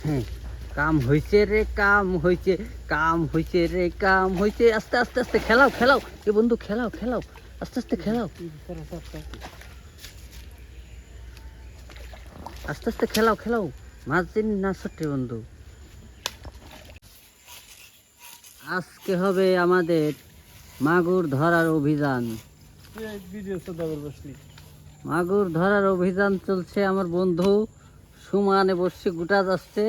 হ্যাঁ, কাম হয়েছে রে, কাম হয়েছে, কাম হয়েছে রে, কাম হয়েছে। আস্তে আস্তে আস্তে খেলাও খেলাও, এ বন্ধু খেলাও খেলাও, আস্তে আস্তে খেলাও, আস্তে আস্তে খেলাও খেলাও, মাছ দিন না ছোট্টে বন্ধু। আজকে হবে আমাদের মাগুর ধরার অভিযান। মাগুর ধরার অভিযান চলছে। আমার বন্ধু সমানে বসে গোটা যাচ্ছে।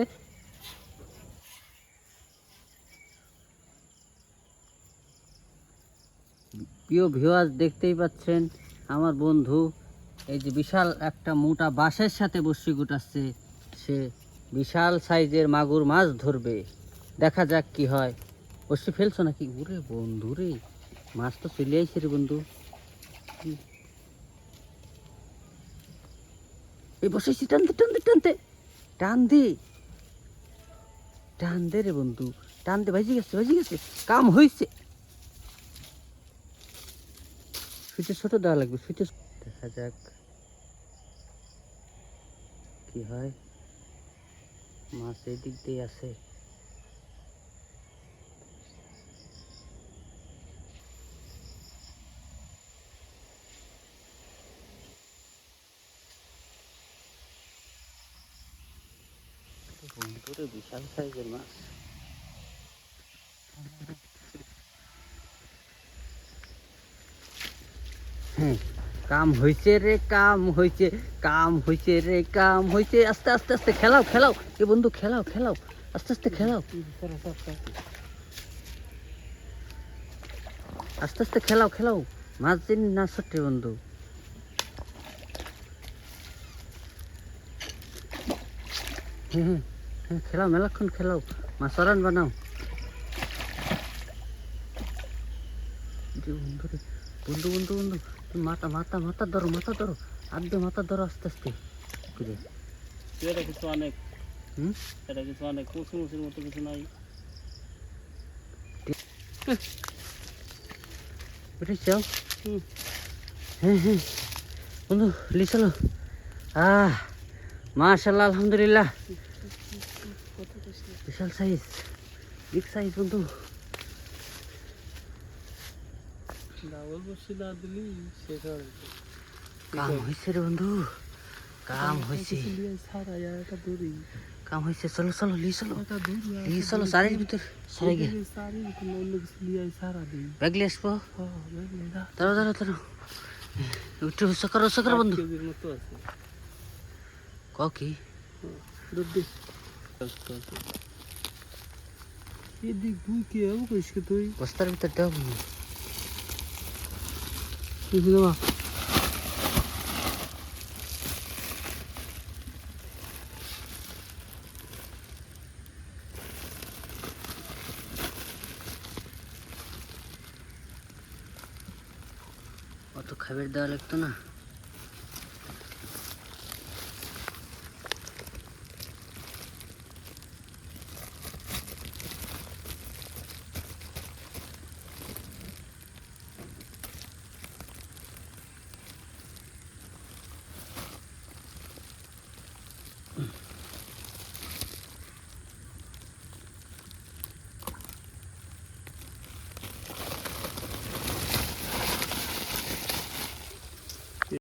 প্রিয় ভিউয়ার্স, দেখতেই পাচ্ছেন আমার বন্ধু এই যে বিশাল একটা মোটা বাঁশের সাথে বসে গোটাচ্ছে। সে বিশাল সাইজের মাগুর মাছ ধরবে। দেখা যাক কি হয়। বসে ফেলছো নাকি? ওরে বন্ধু রে, মাছ তো চলে আইছে রে বন্ধু। এই বসেছি, টানতে টানতে টানতে, টান দে, টান দে রে বন্ধু, টান দে। ভাজি গেছে, ভাজি গেছে, কাম হয়েছে। সুইচে ছোট দেওয়া লাগবে, সুইচে। দেখা যাক কি হয়। মাছ এই দিক দিয়ে আছে। বন্ধুরে বিশাল সাইজের মাছ। হ্যাঁ, কাম হয়েছে রে, কাম হয়েছে, কাম হয়েছে রে, কাম হয়েছে। আস্তে আস্তে আস্তে খেলাও খেলাও, এ বন্ধু খেলাও খেলাও, আস্তে আস্তে খেলাও, আস্তে আস্তে খেলাও খেলাও, মাছ দিন না ছোট্টে বন্ধু। হ্যাঁ হ্যাঁ হ্যাঁ, খেলাও, মেলাক্ষণ খেলাও, মাছ অরান বানাও। বন্ধু রে, বন্ধু বন্ধু বন্ধু, তুমি মাথা মাথা মাথা ধরো, মাথা ধরো, আধে মাথা ধরো আস্তে আস্তে করে। এটা কিছু অনেক, এটা কিছু অনেক কুচি মুচির মতো কিছু নাই। বেটে যাও। হ্যাঁ হ্যাঁ বন্ধু, লি চলো। মাশাআল্লাহ, আলহামদুলিল্লাহ, বিশাল সাইজ, বিগ সাইজ বন্ধু। ডাবল বসি না দিলি শেষ হবে। কাম হয়েছে রে বন্ধু, কাম হয়েছে, কাম হয়েছে। চলো চলো, লি চলো, লি চলো, সারের ভিতর সারে গে ব্যাগলে আসবো। দাঁড়ো দাঁড়ো দাঁড়ো, একটু উৎসাহ করো, উৎসাহ করো বন্ধু। ক কি বস্তার ভিতর দেওয়া বন্ধু। অত খাবার দেওয়া লাগতো না।